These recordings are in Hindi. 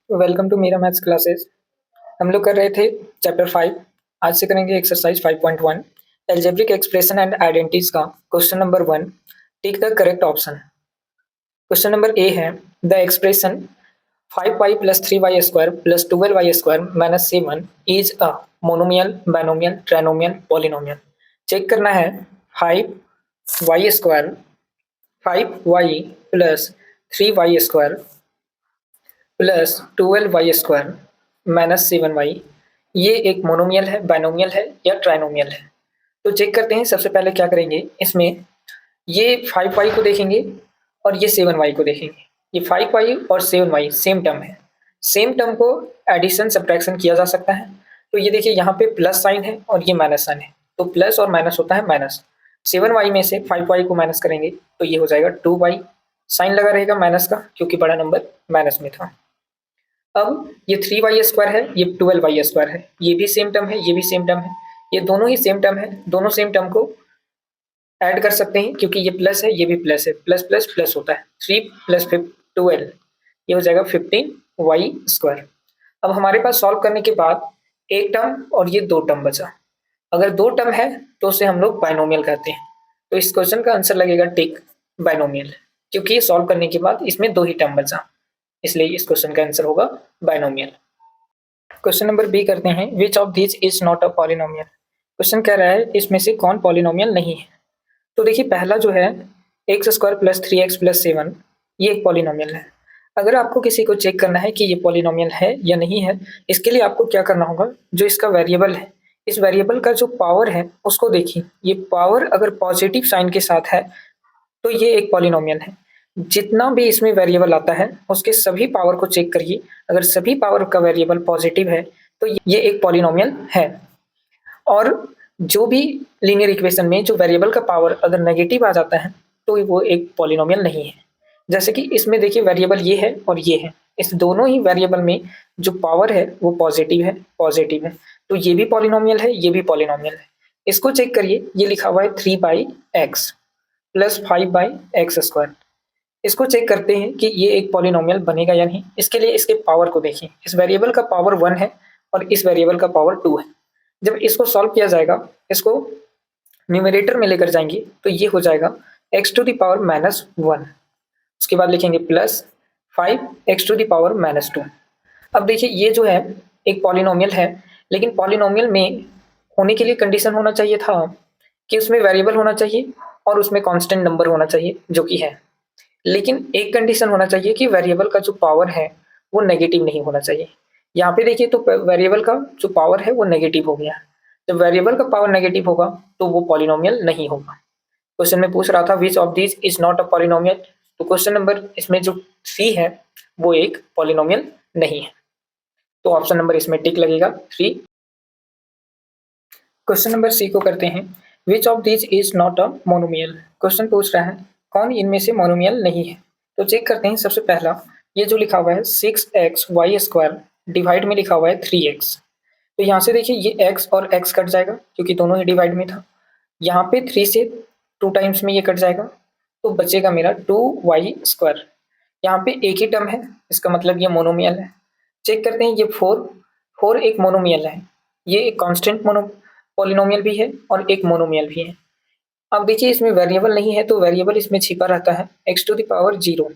वेलकम टू मेरा मैथ्स क्लासेस। हम लोग कर रहे थे चैप्टर 5। आज से करेंगे exercise 5.1 algebraic expression and identities का question number 1। Tick the correct option. Question number A है the expression 5y + 3y square + 12y square - 7 is a monomial, binomial, trinomial, polynomial. Check करना है 5y square 5y + 3y square +12y² -7y ये एक मोनोमियल है, बाइनोमियल है या ट्राइनोमियल है। तो चेक करते हैं। सबसे पहले क्या करेंगे, इसमें ये 5y को देखेंगे और ये 7y को देखेंगे। ये 5y और 7y सेम टर्म है। सेम टर्म को एडिशन सब्ट्रैक्शन किया जा सकता है। तो ये देखिए यहाँ पे प्लस साइन है और ये माइनस साइन है, तो प्लस और माइनस होता है माइनस। 7y में से 5y को माइनस करेंगे तो ये हो जाएगा 2y। साइन लगा रहेगा माइनस का क्योंकि बड़ा नंबर माइनस में था। अब ये 3y² है, ये 12y² है, ये भी सेम टर्म है, ये भी सेम टर्म है, ये दोनों ही सेम टर्म है। दोनों सेम टर्म को ऐड कर सकते हैं क्योंकि ये प्लस है, ये भी प्लस है, प्लस प्लस प्लस होता है। 3 + 12 ये हो जाएगा 15y²। अब हमारे पास सॉल्व करने के बाद एक टर्म और ये दो टर्म बचा। अगर दो टर्म है तो उसे हम लोग बाइनोमियल कहते हैं। तो इस क्वेश्चन का आंसर लगेगा टिक बाइनोमियल, क्योंकि ये सॉल्व करने के बाद इसमें दो ही टर्म बचा, इसलिए इस क्वेश्चन का आंसर होगा बाइनोमियल। क्वेश्चन नंबर बी करते हैं which of this is not a polynomial. Question कह रहा है इसमें से कौन पॉलिनोमियल नहीं है। तो देखिए पहला जो है x² + 3x + 7 ये एक पॉलिनोमियल है। अगर आपको किसी को चेक करना है कि ये पॉलिनोमियल है या नहीं है, इसके लिए आपको क्या करना होगा, जो इसका वेरिएबल है, इस वेरिएबल का जो पावर है उसको देखिए। ये पावर अगर पॉजिटिव साइन के साथ है तो ये एक पॉलिनोमियल है। जितना भी इसमें वेरिएबल आता है उसके सभी पावर को चेक करिए। अगर सभी पावर का वेरिएबल पॉजिटिव है तो ये एक पॉलिनोमियल है। और जो भी लीनियर इक्वेशन में जो वेरिएबल का पावर अगर नेगेटिव आ जाता है तो वो एक पॉलिनोमियल नहीं है। जैसे कि इसमें देखिए वेरिएबल ये है और ये है, इस दोनों ही वेरिएबल में जो पावर है वो पॉजिटिव है, पॉजिटिव है, तो ये भी पॉलिनोमियल है, ये भी पॉलिनोमियल है। इसको चेक करिए, ये लिखा हुआ है 3/x + 5/x²। इसको चेक करते हैं कि ये एक पॉलिनोमियल बनेगा या नहीं। इसके लिए इसके पावर को देखिए। इस वेरिएबल का पावर 1 है और इस वेरिएबल का पावर 2 है। जब इसको सॉल्व किया जाएगा, इसको न्यूमरेटर में लेकर जाएंगे तो ये हो जाएगा x⁻⁻1। उसके बाद लिखेंगे +5x⁻⁻2। अब देखिए ये जो है एक पॉलिनोमियल है, लेकिन पॉलिनोमियल में होने के लिए कंडीशन होना चाहिए था कि उसमें वेरिएबल होना चाहिए और उसमें कांस्टेंट नंबर होना चाहिए, जो कि है। लेकिन एक कंडीशन होना चाहिए कि वेरिएबल का जो पावर है वो नेगेटिव नहीं होना चाहिए। यहाँ पे देखिए तो वेरिएबल का जो पावर है वो नेगेटिव हो गया। जब वेरिएबल का पावर नेगेटिव होगा तो वो पॉलिनोमियल नहीं होगा। क्वेश्चन में पूछ रहा था which of this is not a polynomial, तो क्वेश्चन नंबर इसमें जो सी है वो एक पॉलिनोमियल नहीं है, तो ऑप्शन नंबर इसमें टिक लगेगा 3। क्वेश्चन नंबर सी को करते हैं which of this is not a monomial. Question पूछ रहा है कौन इनमें से मोनोमियल नहीं है। तो चेक करते हैं। सबसे पहला ये जो लिखा हुआ है 6xy² डिवाइड में लिखा हुआ है 3x। तो यहाँ से देखिए ये x और x कट जाएगा क्योंकि दोनों ही डिवाइड में था। यहाँ पे 3 से 2 टाइम्स में ये कट जाएगा तो बचेगा मेरा 2y²। यहाँ पे एक ही टर्म है, इसका मतलब ये मोनोमियल है। चेक करते हैं ये 4 एक मोनोमियल है। ये एक कांस्टेंट पॉलिनोमियल भी है और एक मोनोमियल भी है। अब देखिए इसमें वेरिएबल नहीं है तो वेरिएबल इसमें छिपा रहता है x⁻0।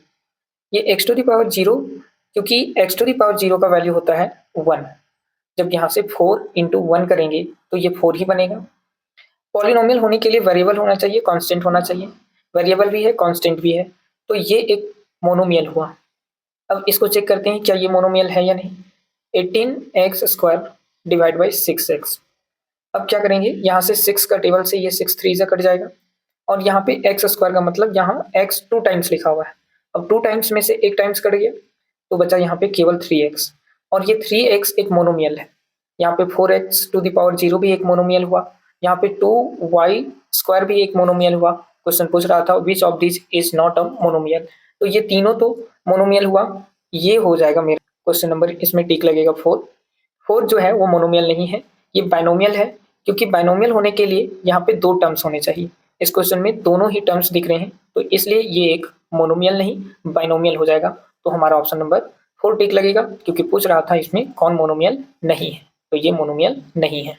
ये x⁻0 क्योंकि x⁻0 का वैल्यू होता है 1। जब यहाँ से 4 × 1 करेंगे तो ये 4 ही बनेगा। पॉलिनोमियल होने के लिए वेरिएबल होना चाहिए, कांस्टेंट होना चाहिए। वेरिएबल भी है, कांस्टेंट भी है, तो ये एक मोनोमियल हुआ। अब इसको चेक करते हैं क्या ये मोनोमियल है या नहीं। 18x² / 6x। अब क्या करेंगे, यहाँ से 6 का टेबल से ये 6 3 से कट जाएगा और यहाँ पे x² का मतलब यहाँ x 2 टाइम्स लिखा हुआ है। अब 2 टाइम्स में से 1 टाइम्स कट गया तो बचा यहाँ पे केवल 3x, और ये 3x एक मोनोमियल है। यहाँ पे 4x⁻0 भी एक मोनोमियल हुआ। यहाँ पे 2y² भी एक मोनोमियल हुआ। क्वेश्चन पूछ रहा था which of this is not a monomial, तो ये तीनों तो मोनोमियल हुआ। ये हो जाएगा मेरा क्वेश्चन नंबर, इसमें टिक लगेगा 4 जो है वो मोनोमियल नहीं है, ये बाइनोमियल है। क्योंकि बाइनोमियल होने के लिए यहाँ पे 2 टर्म्स होने चाहिए। इस क्वेश्चन में दोनों ही टर्म्स दिख रहे हैं तो इसलिए ये एक मोनोमियल नहीं बाइनोमियल हो जाएगा। तो हमारा ऑप्शन नंबर 4 टिक लगेगा क्योंकि पूछ रहा था इसमें कौन मोनोमियल नहीं है, तो ये मोनोमियल नहीं है।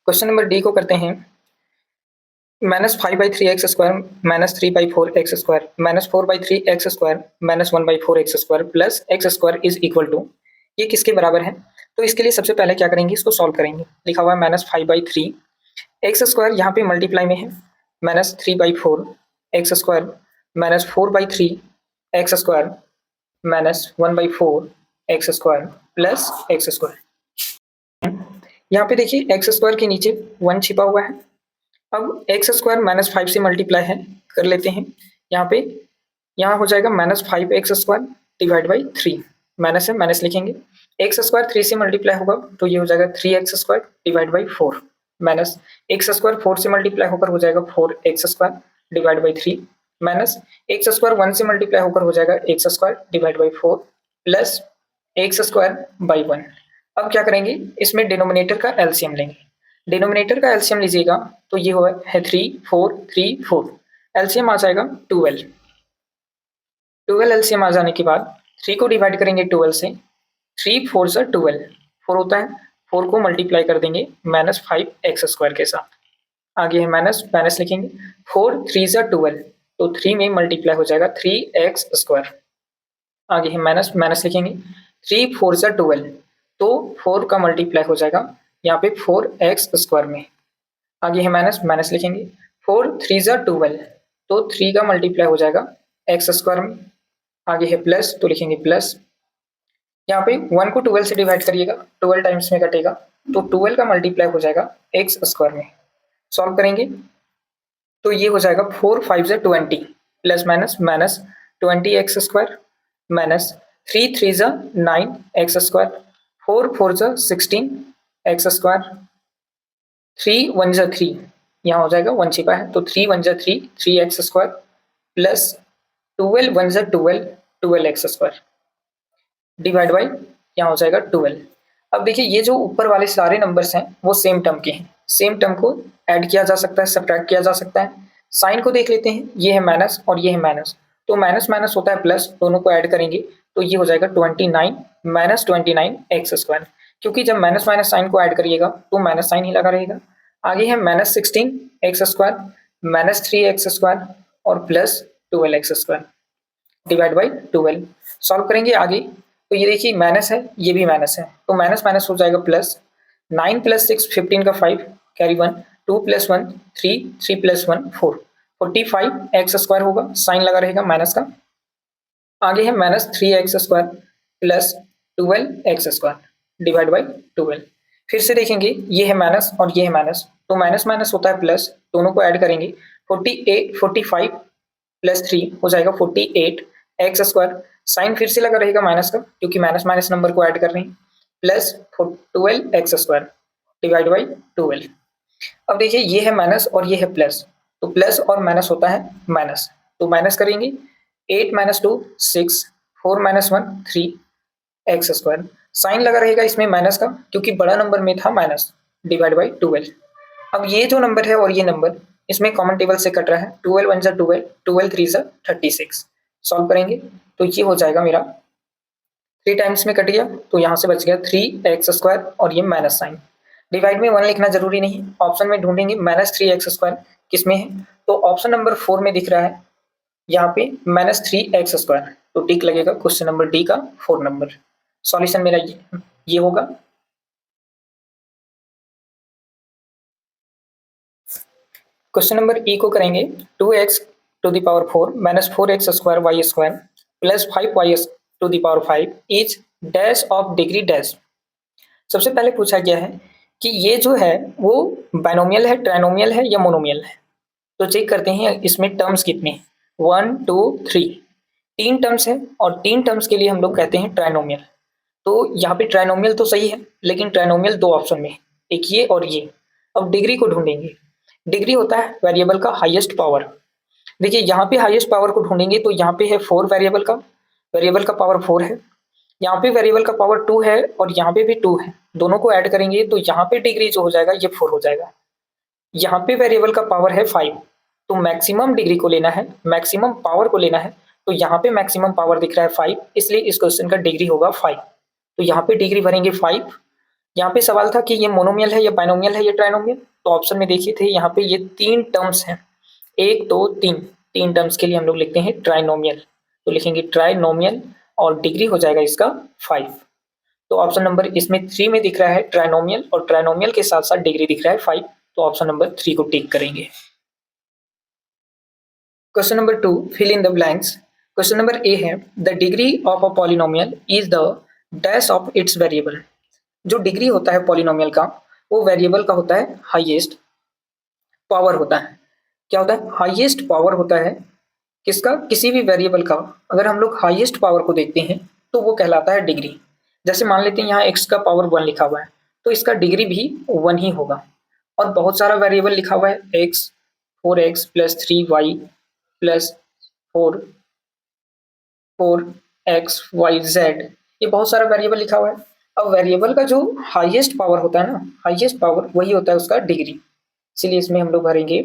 क्वेश्चन नंबर डी को करते हैं। -5/3x² -3/4x² -4/3x² -1/4x² plus x² is equal to, ये किसके बराबर है? तो इसके लिए सबसे पहले क्या करेंगे, इसको सॉल्व करेंगे। लिखा हुआ है -5/3 x² यहाँ पे मल्टीप्लाई में है, -3/4 x² -4/3 x² -1/4 x² plus x²। यहाँ पे देखिए x² के नीचे 1 छिपा हुआ है। अब x² -5 से मल्टीप्लाई है, कर लेते हैं। यहाँ हो जाएगा -5x² डिवाइड बाई 3, माइनस है माइनस लिखेंगे। x² 3 से मल्टीप्लाई होगा तो ये हो जाएगा 3x² divide by 4, minus x² 4 से मल्टीप्लाई होकर हो जाएगा 4x² divide by 3, minus x² 1 से मल्टीप्लाई होकर हो जाएगा x² divide by 4 plus x² by 1। अब क्या करेंगे, इसमें डिनोमिनेटर का एलसीएम लेंगे। डिनोमिनेटर का एलसीएम लीजिएगा तो ये है 3 4 3 4, एलसीएम आ जाएगा 12। 12 एलसीएम आ जाने के बाद 3 को डिवाइड करेंगे 12 से, 3 4 से 12, 4 होता है, 4 को मल्टीप्लाई कर देंगे -5x² के साथ। आगे है माइनस, माइनस लिखेंगे। 4 3 से 12, तो 3 में मल्टीप्लाई हो जाएगा 3x²। आगे है माइनस, माइनस लिखेंगे। 3 4 से 12, तो 4 का मल्टीप्लाई हो जाएगा यहाँ पे 4x² में। आगे है माइनस, माइनस लिखेंगे। 4 3 से 12, तो 3 का मल्टीप्लाई हो जाएगा x² में। आगे है प्लस, तो लिखेंगे प्लस। यहाँ पे 1 को 12 से डिवाइड करिएगा, 12 टाइम्स में कटेगा, तो 12 का मल्टीप्लाई हो जाएगा x² में। सॉल्व करेंगे तो ये हो जाएगा 4 5 से 20 plus minus minus 20x² minus 3 3 से 9x², 4 4 से 16x², 3 1 से 3, यहाँ हो जाएगा 1 छिपा है, तो 3 1 से 3 3x² प्लस 12 1 से 12 12x² डिवाइड बाई यहाँ हो जाएगा 12। अब देखिए ये जो ऊपर वाले सारे नंबर्स हैं वो सेम टर्म के हैं, सेम टर्म को ऐड किया जा सकता है, सब्ट्रैक्ट किया जा सकता है। साइन को देख लेते हैं, ये है माइनस और ये है माइनस, तो माइनस माइनस होता है प्लस, दोनों को ऐड करेंगे तो ये हो जाएगा 29 -29x², क्योंकि जब माइनस माइनस साइन को ऐड करिएगा तो माइनस साइन ही लगा रहेगा। आगे है -16x² -3x² और plus 12x² divide by 12। Solve करेंगे आगे तो ये देखिए माइनस है, ये भी माइनस है, तो माइनस माइनस हो जाएगा प्लस। 9 + 6 15 का 5 कैरी 1, 2 + 1 3 3 + 1 4, 45x² होगा, साइन लगा रहेगा माइनस का। आगे है -3x² plus 12x² divide by 12। फिर से देखेंगे ये है माइनस और ये है माइनस, तो माइनस माइनस होता है प्लस, दोनों को ऐड करेंगे 45 प्लस 3 हो जाएगा 48x², साइन फिर से लगा रहेगा माइनस का क्योंकि माइनस माइनस नंबर को ऐड कर रहे हैं, प्लस 12x² डिवाइड बाई 12। अब देखिए ये है माइनस और ये है प्लस, तो प्लस और माइनस होता है माइनस, तो माइनस करेंगे 8 - 2 6 4 - 1 3x², साइन लगा रहेगा इसमें माइनस का क्योंकि बड़ा नंबर में था माइनस, डिवाइड बाई 12। अब ये जो नंबर है और ये नंबर इसमें कॉमन टेबल से कट रहा है, 12 1 = 12, 12 3 = 36। सॉल्व करेंगे तो ये हो जाएगा मेरा 3 टाइम्स में कट गया, तो यहाँ से बच गया 3x² और ये माइनस साइन। डिवाइड में 1 लिखना जरूरी नहीं, ऑप्शन में ढूंढेंगे -3x² किस में है, तो ऑप्शन नंबर 4 में दिख रहा है यहाँ पे -3x², तो टिक लगेगा क्वेश्चन नंबर डी का 4 नंबर। सॉल्यूशन मेरा ये होगा। क्वेश्चन नंबर ई को करेंगे 2x⁴ -4x² y² plus 5y⁵ is dash of degree dash. सबसे पहले पूछा गया है कि ये जो है वो बाइनोमियल है, ट्राइनोमियल है या मोनोमियल है, तो चेक करते हैं इसमें टर्म्स कितने हैं। 1 2 3 3 टर्म्स है और 3 टर्म्स के लिए हम लोग कहते हैं ट्राइनोमियल। तो यहाँ पे ट्राइनोमियल तो सही है, लेकिन ट्राइनोमियल 2 ऑप्शन में है, एक ये और ये। अब डिग्री को ढूंढेंगे, डिग्री होता है वेरिएबल का हाईएस्ट पावर। देखिए यहाँ पे हाईएस्ट पावर को ढूंढेंगे तो यहाँ पे है 4 वेरिएबल का पावर 4 है, यहाँ पे वेरिएबल का पावर 2 है और यहाँ पे भी 2 है, दोनों को ऐड करेंगे तो यहाँ पे डिग्री जो हो जाएगा ये 4 हो जाएगा। यहाँ पे वेरिएबल का पावर है 5, तो मैक्सिमम डिग्री को लेना है, मैक्सिमम पावर को लेना है तो यहाँ पे मैक्सिमम पावर दिख रहा है 5, इसलिए इस क्वेश्चन का डिग्री होगा 5। तो यहाँ पे डिग्री भरेंगे 5। यहाँ पे सवाल था कि ये मोनोमियल है या बाइनोमियल है या ट्राइनोमियल, तो ऑप्शन में देखिए थे यहाँ पे ये 3 टर्म्स हैं, 1 2 3, 3 टर्म्स के लिए हम लोग लिखते हैं ट्राइनोमियल, तो लिखेंगे ट्राइनोमियल और डिग्री हो जाएगा इसका 5। तो ऑप्शन नंबर इसमें 3 में दिख रहा है ट्राइनोमियल, और ट्राइनोमियल के साथ साथ डिग्री दिख रहा है 5, तो ऑप्शन नंबर 3 को टिक करेंगे। Question number 2, fill in the blanks. Question number A है the degree of a polynomial is the dash of its variable. जो डिग्री होता है पॉलिनोमियल का, वो वेरिएबल का होता है हाईएस्ट पावर होता है। क्या होता है? हाईएस्ट पावर होता है किसका? किसी भी वेरिएबल का अगर हम लोग हाईएस्ट पावर को देखते हैं तो वो कहलाता है डिग्री। जैसे मान लेते हैं यहाँ x का पावर 1 लिखा हुआ है, तो इसका डिग्री भी 1 ही होगा। और बहुत सारा वेरिएबल लिखा हुआ है, x 4x plus 3y plus 4 4x y z, ये बहुत सारा वेरिएबल लिखा हुआ है। अब वेरिएबल का जो हाईएस्ट पावर होता है ना, हाईएस्ट पावर वही होता है उसका डिग्री। इसीलिए इसमें हम लोग भरेंगे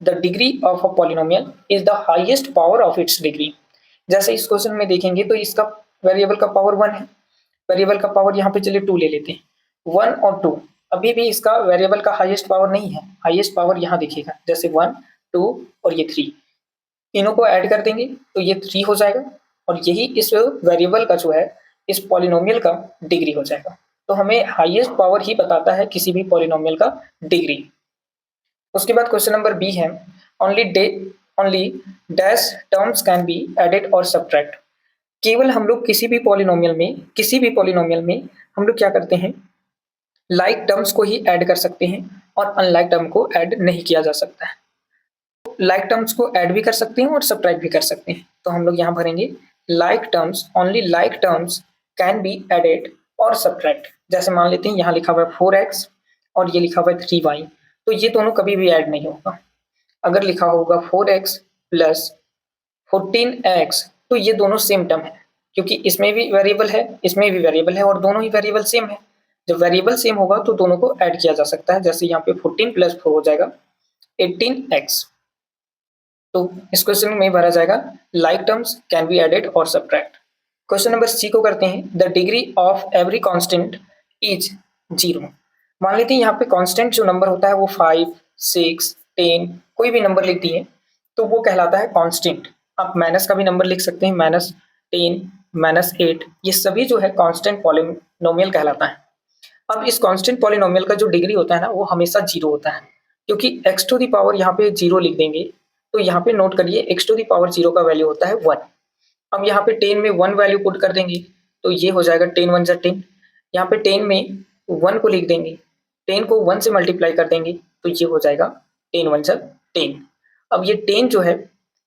the degree of a polynomial is the highest power of its degree. जैसे इस क्वेश्चन में देखेंगे तो इसका वेरिएबल का पावर 1 है, वेरिएबल का पावर यहाँ पे चलिए 2 ले लेते हैं, 1 और 2। अभी भी इसका वेरिएबल का हाईएस्ट पावर नहीं है, हाईएस्ट पावर यहाँ दिखेगा, जैसे 1 2 और ये 3, तीनों को ऐड कर देंगे तो ये 3 हो जाएगा, और यही इस वेरिएबल का जो है इस पॉलिनोमियल का डिग्री हो जाएगा। तो हमें हाईएस्ट पावर ही बताता है किसी भी पॉलिनोमियल का डिग्री। उसके बाद क्वेश्चन नंबर बी है only dash terms can be added और सब्ट्रैक्ट। केवल हम लोग किसी भी पॉलिनोमियल में हम लोग क्या करते हैं, लाइक टर्म्स को ही ऐड कर सकते हैं और अनलाइक टर्म को ऐड नहीं किया जा सकता है। लाइक टर्म्स को ऐड भी कर सकते हैं और सब्ट्रैक्ट भी कर सकते हैं, तो हम लोग यहाँ भरेंगे like terms, only like terms can be added और सब्ट्रैक्ट। जैसे मान लेते हैं यहाँ लिखा हुआ है 4x और ये लिखा हुआ है 3y, तो ये दोनों कभी भी ऐड नहीं होगा। अगर लिखा होगा 4x प्लस 14x, तो ये दोनों सेम टर्म है, क्योंकि इसमें भी वेरिएबल है, इसमें भी वेरिएबल है, और दोनों ही वेरिएबल सेम है। जब वेरिएबल सेम होगा तो दोनों को ऐड किया जा सकता है। जैसे यहाँ पे 14 प्लस 4 हो जाएगा 18x। तो इस क्वेश्चन में भरा जाएगा like terms can be added और सब्ट्रैक्ट। क्वेश्चन नंबर सी को करते हैं the degree of every constant is 0। मान लेते हैं यहाँ पे कांस्टेंट जो नंबर होता है वो 5 6 10 कोई भी नंबर लिख दिए तो वो कहलाता है कांस्टेंट। आप माइनस का भी नंबर लिख सकते हैं, -10 -8, ये सभी जो है कांस्टेंट पॉलिनोमियल कहलाता है। अब इस कांस्टेंट पॉलिनोमियल का जो डिग्री होता है ना, वो हमेशा 0 होता है, क्योंकि x टू द पावर यहाँ पे 0 लिख देंगे, तो यहाँ पे नोट करिए x टू द पावर 0 का वैल्यू होता है 1। अब यहाँ पे 10 में 1 वैल्यू पुट कर देंगे तो ये हो जाएगा 10 1 जा 10। यहाँ पे 10 में 1 को लिख देंगे, 10 को 1 से मल्टीप्लाई कर देंगे तो ये हो जाएगा 10 1 जा 10। अब ये 10 जो है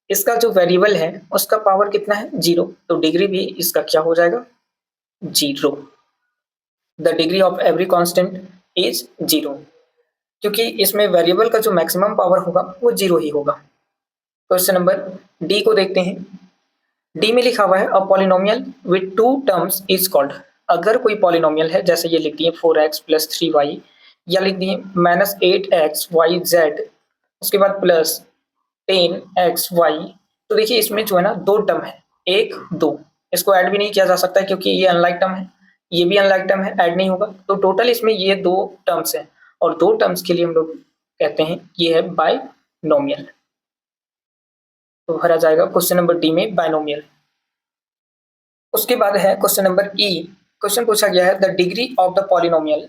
इसका जो वेरिएबल है उसका पावर कितना है? 0, तो डिग्री भी इसका क्या हो जाएगा? 0। The degree of every constant is 0, क्योंकि इसमें वेरिएबल का जो मैक्सिमम पावर होगा वो 0 ही होगा। क्वेश्चन नंबर डी को देखते हैं। डी में लिखा हुआ है a polynomial with 2 terms is called. अगर कोई पॉलिनोमियल है, जैसे ये लिख दिए 4x प्लस 3y, या लिख दिए -8xyz, उसके बाद प्लस 10xy, तो देखिए इसमें जो है ना 2 टर्म है, 1 2, इसको ऐड भी नहीं किया जा सकता है क्योंकि ये अनलाइक टर्म है, ये भी अनलाइक टर्म है, ऐड नहीं होगा। तो टोटल इसमें ये 2 टर्म्स हैं, और 2 टर्म्स के लिए हम लोग कहते हैं ये है बाइनोमियल। तो भरा जाएगा क्वेश्चन नंबर डी में बाइनोमियल। उसके बाद है क्वेश्चन नंबर ई। क्वेश्चन पूछा गया है the degree of the polynomial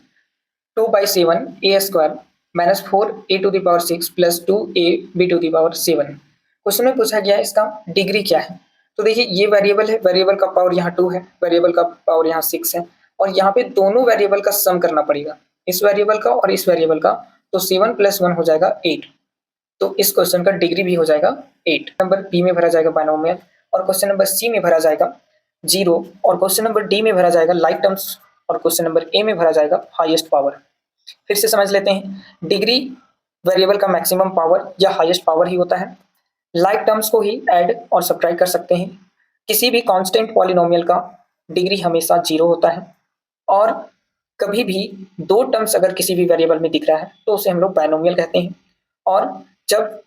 2/7 a² -4 a to the power 6 plus 2a b to the power 7। Question में पूछा गया है इसका डिग्री क्या है। तो देखिए ये वेरिएबल है, वेरिएबल का पावर यहाँ 2 है, वेरिएबल का पावर यहाँ 6 है, और यहाँ पे दोनों वेरिएबल का सम करना पड़ेगा, इस वेरिएबल का और इस वेरिएबल का। तो 7 + 1 हो जाएगा 8, तो इस क्वेश्चन का डिग्री भी हो जाएगा 8। नंबर बी में भरा जाएगा बाइनोमियल, और क्वेश्चन नंबर सी में भरा जाएगा 0, और क्वेश्चन नंबर डी में भरा जाएगा लाइक टर्म्स, और क्वेश्चन नंबर ए में भरा जाएगा हाईएस्ट पावर। फिर से समझ लेते हैं, डिग्री वेरिएबल का मैक्सिमम पावर या हाईएस्ट पावर ही होता है। लाइक टर्म्स को ही ऐड और सब्ट्रैक्ट कर सकते हैं। किसी भी कांस्टेंट पॉलिनोमियल का डिग्री हमेशा 0 होता है, और कभी भी 2 टर्म्स अगर किसी भी वेरिएबल में दिख रहा है तो उसे हम लोग बाइनोमियल कहते हैं। और जब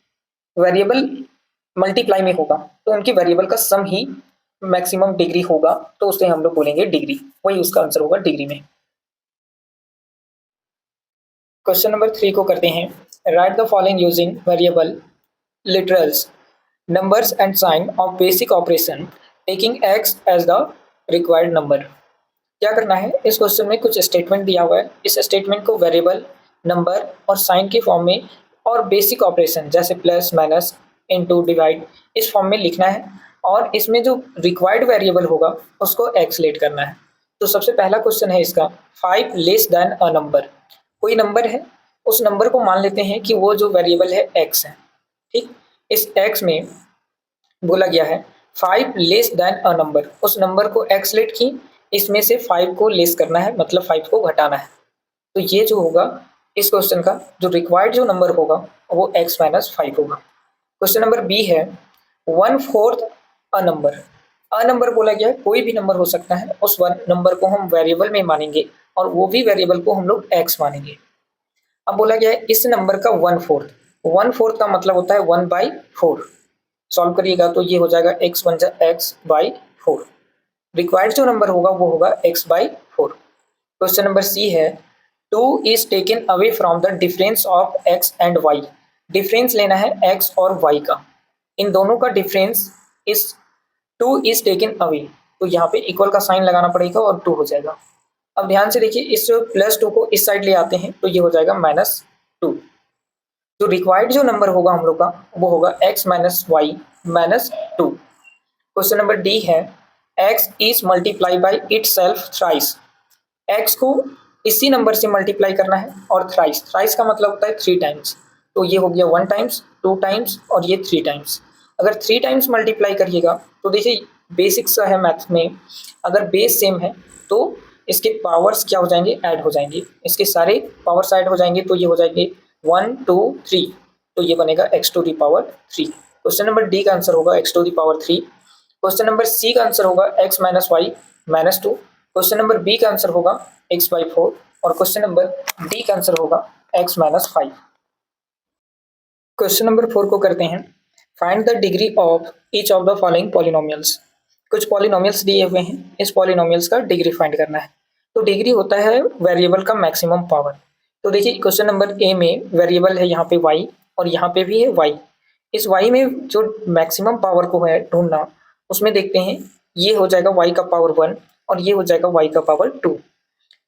वेरिएबल मल्टीप्लाई में होगा तो उनकी वेरिएबल का सम ही मैक्सिमम डिग्री होगा, तो उसे हम लोग बोलेंगे डिग्री, वही उसका आंसर होगा डिग्री में। क्वेश्चन नंबर 3 को करते हैं। Right the following using variable literals numbers and sign of basic operation taking x as the required number। क्या करना है, इस क्वेश्चन में कुछ स्टेटमेंट दिया हुआ है, इस स्टेटमेंट को वेरिएबल, नंबर और साइन के फॉर्म में और बेसिक ऑपरेशन जैसे प्लस माइनस इनटू डिवाइड इस फॉर्म में लिखना है और इसमें जो रिक्वायर्ड वेरिएबल होगा उसको एक्स लेट करना है। तो सबसे पहला क्वेश्चन है इसका 5 लेस देन अ नंबर। कोई नंबर है, उस नंबर को मान लेते हैं कि वो जो वेरिएबल है एक्स है। ठीक, इस एक्स में बोला गया है 5 लेस देन अ नंबर, उस नंबर को एक्स लेट की, इसमें से 5 को लेस करना है, मतलब 5 को घटाना है। तो ये जो होगा इस क्वेश्चन का जो रिक्वायर्ड जो नंबर होगा वो x माइनस 5 होगा। क्वेश्चन नंबर बी है 1/4 अ नंबर। अ नंबर बोला गया है, कोई भी नंबर हो सकता है, उस नंबर को हम वेरिएबल में मानेंगे और वो भी वेरिएबल को हम लोग x मानेंगे। अब बोला गया है इस नंबर का 1/4 का मतलब होता है 1/4। सॉल्व करिएगा तो ये हो जाएगा x बन जाए x/4। रिक्वायर्ड जो नंबर होगा वो होगा x/4। क्वेश्चन नंबर सी है 2 is taken away from the difference of x and y। Difference लेना है x और y का, इन दोनों का डिफरेंस इस 2 इज टेकन अवे, तो यहाँ पे इक्वल का साइन लगाना पड़ेगा और 2 हो जाएगा। अब ध्यान से देखिए, इस +2 को इस साइड ले आते हैं तो ये हो जाएगा -2। तो रिक्वायर्ड जो नंबर होगा हम लोग का वो होगा x minus y minus 2। Question number d है x is multiply by itself thrice. x को इसी नंबर से मल्टीप्लाई करना है और थ्राइस, थ्राइस का मतलब होता है 3 टाइम्स, तो ये हो गया 1 टाइम्स, 2 टाइम्स और ये 3 टाइम्स। अगर 3 टाइम्स मल्टीप्लाई करिएगा तो देखिए बेसिक सा है मैथ में, अगर बेस सेम है तो इसके पावर्स क्या हो जाएंगे, ऐड हो जाएंगे, इसके सारे पावर्स ऐड हो जाएंगे, तो ये हो जाएंगे 1 2 3, तो ये बनेगा x⁻3। क्वेश्चन नंबर डी का आंसर होगा x⁻3। क्वेश्चन नंबर सी का आंसर होगा x minus y minus 2। Question number b का आंसर होगा x/4 और क्वेश्चन नंबर डी का आंसर होगा x माइनस 5। क्वेश्चन नंबर 4 को करते हैं। Find the degree of each of the following polynomials. कुछ पॉलिनोमियल्स दिए हुए हैं, इस पॉलिनोमियल्स का डिग्री फाइंड करना है। तो डिग्री होता है वेरिएबल का मैक्सिमम पावर। तो देखिए क्वेश्चन नंबर ए में वेरिएबल है यहाँ पे y और यहाँ पे भी है y। इस y में जो मैक्सिमम पावर को है ढूंढना, उसमें देखते हैं ये हो जाएगा y का पावर 1 और ये हो जाएगा y का पावर 2।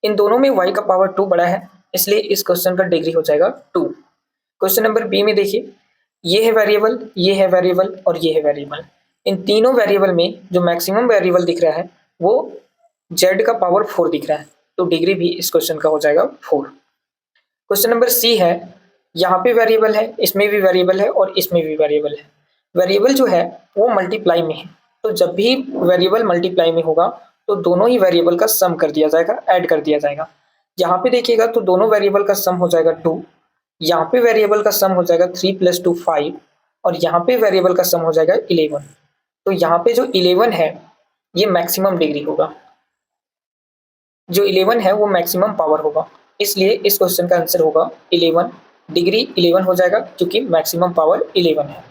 इन दोनों में y का पावर 2 बड़ा है, इसलिए इस क्वेश्चन का डिग्री हो जाएगा 2। क्वेश्चन नंबर बी में देखिए ये है वेरिएबल, ये है वेरिएबल और ये है वेरिएबल। इन तीनों वेरिएबल में जो मैक्सिमम वेरिएबल दिख रहा है वो z का पावर 4 दिख रहा है, तो डिग्री भी इस क्वेश्चन का हो जाएगा 4। क्वेश्चन नंबर सी है यहाँ पे वेरिएबल है, इसमें भी वेरिएबल है और इसमें भी वेरिएबल है। वेरिएबल जो है वो मल्टीप्लाई में है, तो जब भी वेरिएबल मल्टीप्लाई में होगा तो दोनों ही वेरिएबल का सम कर दिया जाएगा, ऐड कर दिया जाएगा। यहाँ पे देखिएगा तो दोनों वेरिएबल का सम हो जाएगा 2, यहाँ पे वेरिएबल का सम हो जाएगा 3 + 2 5 और यहाँ पे वेरिएबल का सम हो जाएगा 11। तो यहाँ पे जो 11 है ये मैक्सिमम डिग्री होगा, जो 11 है वो मैक्सिमम पावर होगा, इसलिए इस क्वेश्चन का आंसर होगा 11। डिग्री 11 हो जाएगा क्योंकि मैक्सिमम पावर 11 है।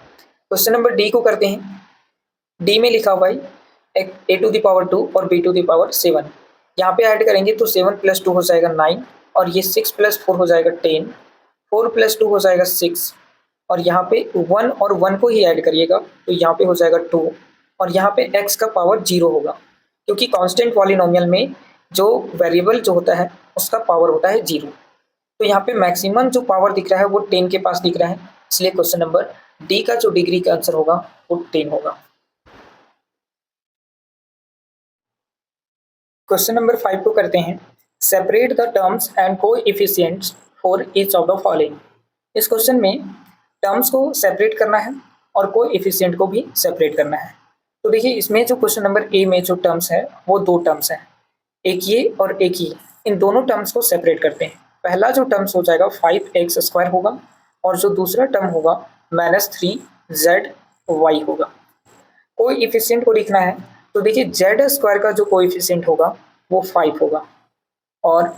क्वेश्चन नंबर डी को करते हैं। डी में लिखा हुआ है a⁻2 और b⁻7। यहाँ पे ऐड करेंगे तो 7 + 2 हो जाएगा 9 और ये 6 + 4 हो जाएगा 10, 4 + 2 हो जाएगा 6 और यहाँ पे 1 और 1 को ही ऐड करिएगा तो यहाँ पे हो जाएगा 2 और यहाँ पे x का पावर 0 होगा, क्योंकि कांस्टेंट पॉलिनोमियल में जो वेरिएबल जो होता है उसका पावर होता है 0। तो यहाँ पे मैक्सिमम जो पावर दिख रहा है वो 10 के पास दिख रहा है, इसलिए क्वेश्चन नंबर डी का जो डिग्री का आंसर होगा वो 10 होगा। क्वेश्चन नंबर 5 को करते हैं। Separate the terms and coefficients for each of the following. इस क्वेश्चन में टर्म्स को सेपरेट करना है और कोएफिशिएंट को भी सेपरेट करना है। तो देखिए इसमें जो क्वेश्चन नंबर ए में जो टर्म्स है वो 2 टर्म्स हैं, एक ये और एक ये। इन दोनों टर्म्स को सेपरेट करते हैं। पहला जो टर्म्स हो जाएगा 5x² होगा और जो दूसरा टर्म होगा -3zy होगा। कोएफिशिएंट को लिखना है तो देखिए z² का जो कोएफिशिएंट होगा वो 5 होगा और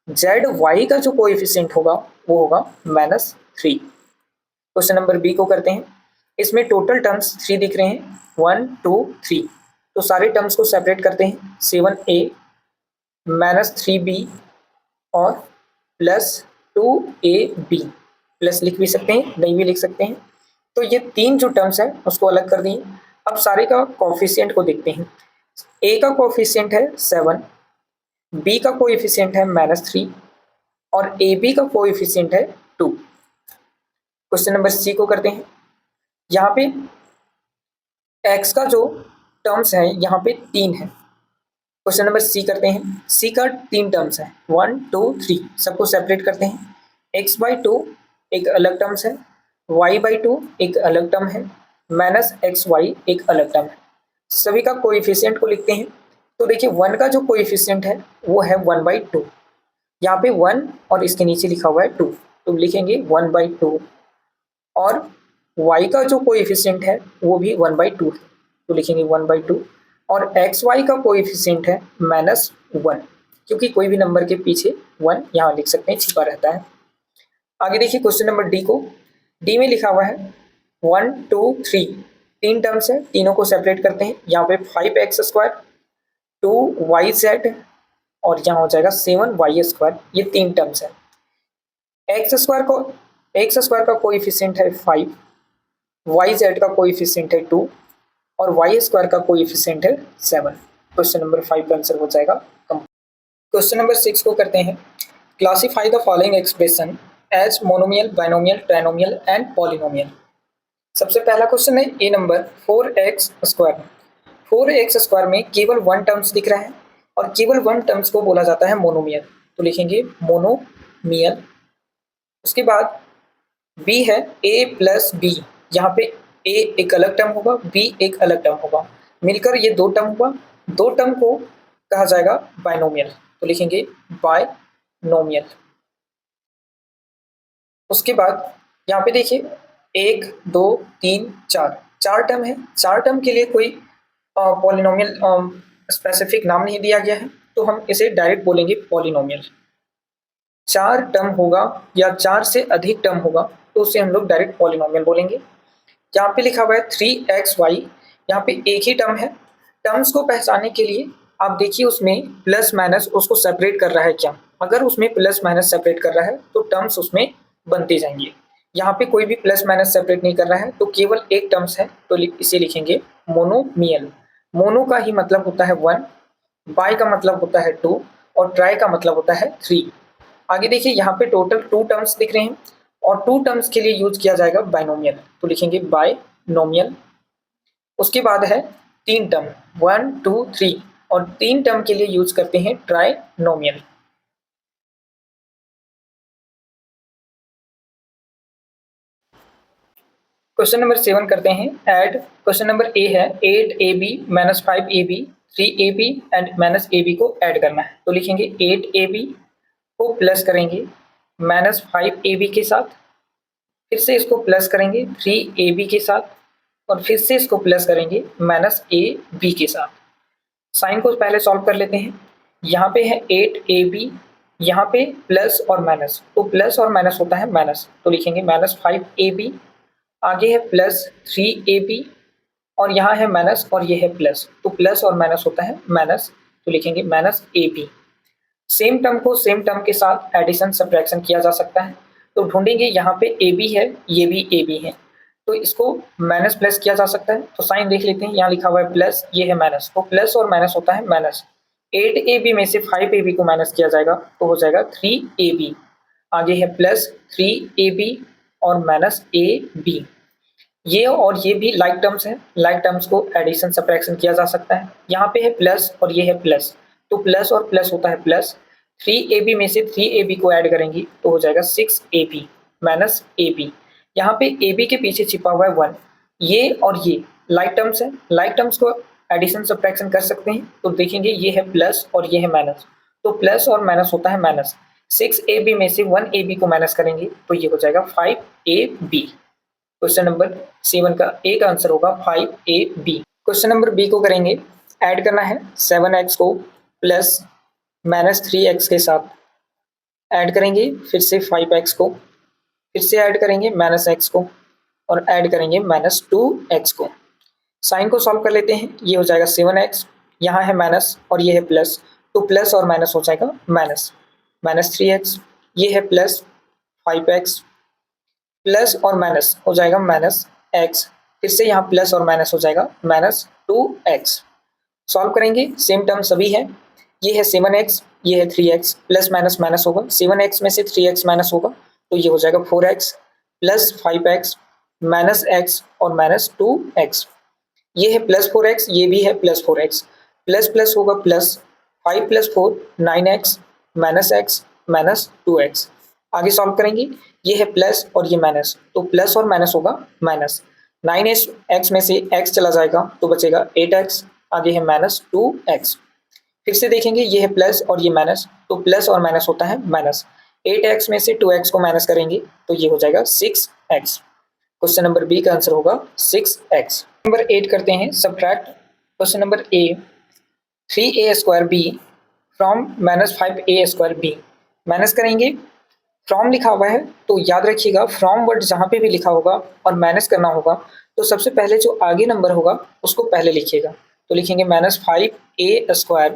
zy का जो कोएफिशिएंट होगा वो होगा -3। क्वेश्चन नंबर बी को करते हैं। इसमें टोटल टर्म्स 3 दिख रहे हैं, 1 2 3। तो सारे टर्म्स को सेपरेट करते हैं, 7a माइनस 3b और प्लस 2ab, प्लस लिख भी सकते हैं, नहीं भी लिख सकते हैं। तो ये 3 जो टर्म्स है उसको अलग कर दिए। अब सारे का कोफिशिएंट को देखते हैं। a का कोफिशिएंट है 7, b का कोएफिशिएंट है -3 और ab का कोएफिशिएंट है 2। क्वेश्चन नंबर सी को करते हैं। यहाँ पे x का जो टर्म्स है यहाँ पे 3 है। क्वेश्चन नंबर सी करते हैं। सी का 3 टर्म्स है, 1 2 3, सबको सेपरेट करते हैं। x/2 एक अलग टर्म्स है, y/2 एक अलग टर्म है, -xy एक अलग टर्म है। सभी का कोएफिशिएंट को लिखते हैं। तो देखिए 1 का जो कोएफिशिएंट है वो है 1/2। यहाँ पे 1 और इसके नीचे लिखा हुआ है 2, तो लिखेंगे 1/2। और y का जो कोएफिशिएंट है वो भी 1/2 है, तो लिखेंगे 1/2। और xy का कोएफिशिएंट है -1, क्योंकि कोई भी नंबर के पीछे 1 यहाँ लिख सकते हैं, छिपा रहता है। आगे देखिए क्वेश्चन नंबर डी को। डी में लिखा हुआ है 1 2 3, 3 टर्म्स है, तीनों को सेपरेट करते हैं। यहाँ पे 5x², 2yz और यहाँ हो जाएगा 7y²। ये 3 टर्म्स है। x² का कोएफिशिएंट है 5, yz का कोएफिशिएंट है 2 और y² का कोएफिशिएंट है 7। क्वेश्चन नंबर 5 का आंसर हो जाएगा कंप्लीट। क्वेश्चन नंबर 6 को करते हैं। Classify the following expression as monomial, binomial, trinomial and polynomial. सबसे पहला क्वेश्चन है ए नंबर 4x²। 4x² में केवल 1 टर्म्स दिख रहा है और केवल 1 टर्म्स को बोला जाता है मोनोमियल, तो लिखेंगे मोनोमियल। उसके बाद बी है a+b, यहाँ पे a एक अलग टर्म होगा, b एक अलग टर्म होगा, मिलकर ये 2 टर्म हुआ। 2 टर्म को कहा जाएगा बाइनोमियल, तो लिखेंगे बाइनोमियल। उसके बाद यहाँ पे देखिए 1 2 3 4, 4 टर्म है। 4 टर्म के लिए कोई पॉलिनोमियल स्पेसिफिक नाम नहीं दिया गया है, तो हम इसे डायरेक्ट बोलेंगे पॉलिनोमियल। 4 टर्म होगा या 4 से अधिक टर्म होगा तो उसे हम लोग डायरेक्ट पॉलिनोमियल बोलेंगे। यहाँ पे लिखा हुआ है 3xy, यहाँ पे एक ही टर्म है। टर्म्स को पहचानने के लिए आप देखिए उसमें प्लस माइनस उसको सेपरेट कर रहा है क्या। अगर उसमें प्लस माइनस सेपरेट कर रहा है तो टर्म्स उसमें बनते जाएंगे। यहाँ पे कोई भी प्लस माइनस सेपरेट नहीं कर रहा है, तो केवल एक टर्म्स है, तो इसे लिखेंगे मोनोमियल। मोनो का ही मतलब होता है 1, बाई का मतलब होता है 2 और ट्राई का मतलब होता है 3। आगे देखिए यहाँ पे टोटल 2 टर्म्स दिख रहे हैं और 2 टर्म्स के लिए यूज किया जाएगा बाइनोमियल, तो लिखेंगे बाइनोमियल। उसके बाद है 3 टर्म 1 2 3 और 3 टर्म के लिए यूज करते हैं ट्राइनोमियल। क्वेश्चन नंबर 7 करते हैं। ऐड क्वेश्चन नंबर ए है 8ab -5ab 3ab and -ab को ऐड करना है, तो लिखेंगे 8ab को प्लस करेंगे -5ab के साथ, फिर से इसको प्लस करेंगे 3ab के साथ और फिर से इसको प्लस करेंगे -ab के साथ। साइन को पहले सॉल्व कर लेते हैं। यहाँ पे है 8ab, यहाँ पे प्लस और माइनस, तो प्लस और माइनस होता है माइनस, तो लिखेंगे -5ab। आगे है +3ab और यहाँ है माइनस और ये है प्लस, तो प्लस और माइनस होता है माइनस, तो लिखेंगे -ab। सेम टर्म को सेम टर्म के साथ एडिशन सब्ट्रैक्शन किया जा सकता है, तो ढूंढेंगे यहाँ पे ab है, ये भी ab है, तो इसको माइनस प्लस किया जा सकता है। तो साइन देख लेते हैं, यहाँ लिखा हुआ है प्लस, ये है माइनस, तो प्लस और माइनस होता है माइनस। 8ab में से 5ab को माइनस किया जाएगा तो हो जाएगा 3ab। आगे है +3ab और -ab। ये और ये भी लाइक टर्म्स हैं, लाइक टर्म्स को एडिशन सब्ट्रैक्शन किया जा सकता है। यहाँ पे है प्लस और ये है प्लस, तो प्लस और प्लस होता है प्लस। 3ab में से 3ab को ऐड करेंगे तो हो जाएगा 6ab -ab। यहाँ पे ab के पीछे छिपा हुआ है 1, ये और ये लाइक टर्म्स है, लाइक टर्म्स को एडिशन सब्ट्रैक्शन कर सकते हैं, तो देखेंगे ये है प्लस और ये है माइनस, तो प्लस और माइनस होता है माइनस। 6ab में से 1ab को माइनस करेंगे तो ये हो जाएगा 5ab। क्वेश्चन नंबर 7 का ए का आंसर होगा 5ab। क्वेश्चन नंबर बी को करेंगे। ऐड करना है 7x को प्लस -3x के साथ, ऐड करेंगे फिर से 5x को, फिर से ऐड करेंगे -x को, और ऐड करेंगे -2x को। साइन को सॉल्व कर लेते हैं, ये हो जाएगा 7x, यहाँ है माइनस और ये है प्लस, तो प्लस और माइनस हो जाएगा माइनस, -3x, ये है प्लस 5x, प्लस और माइनस हो जाएगा -x, फिर से यहाँ प्लस और माइनस हो जाएगा -2x। सॉल्व करेंगे, सेम टर्म सभी है, ये है 7x, ये है 3x, प्लस माइनस माइनस होगा, 7x में से 3x माइनस होगा तो ये हो जाएगा 4x, plus 5x, minus x और -2x। ये है +4x, ये भी है +4x, प्लस प्लस होगा प्लस, 5 + 4 9x, -x, -2x। आगे सॉल्व करेंगे, ये है प्लस और ये माइनस, तो प्लस और माइनस होगा माइनस, 9x में से x चला जाएगा तो बचेगा 8x, आगे है -2x। फिर से देखेंगे, ये है प्लस और ये माइनस, तो प्लस और माइनस होता है माइनस, 8x में से 2x को माइनस करेंगे तो ये हो जाएगा 6x। क्वेश्चन नंबर बी का आंसर होगा 6x। नंबर 8 करते हैं subtract. Question number A, 3a² b from -5a² b। Minus करेंगे, फ्रॉम लिखा हुआ है तो याद रखिएगा फ्रॉम वर्ड जहाँ पे भी लिखा होगा और माइनस करना होगा तो सबसे पहले जो आगे नंबर होगा उसको पहले लिखिएगा। तो लिखेंगे -5a²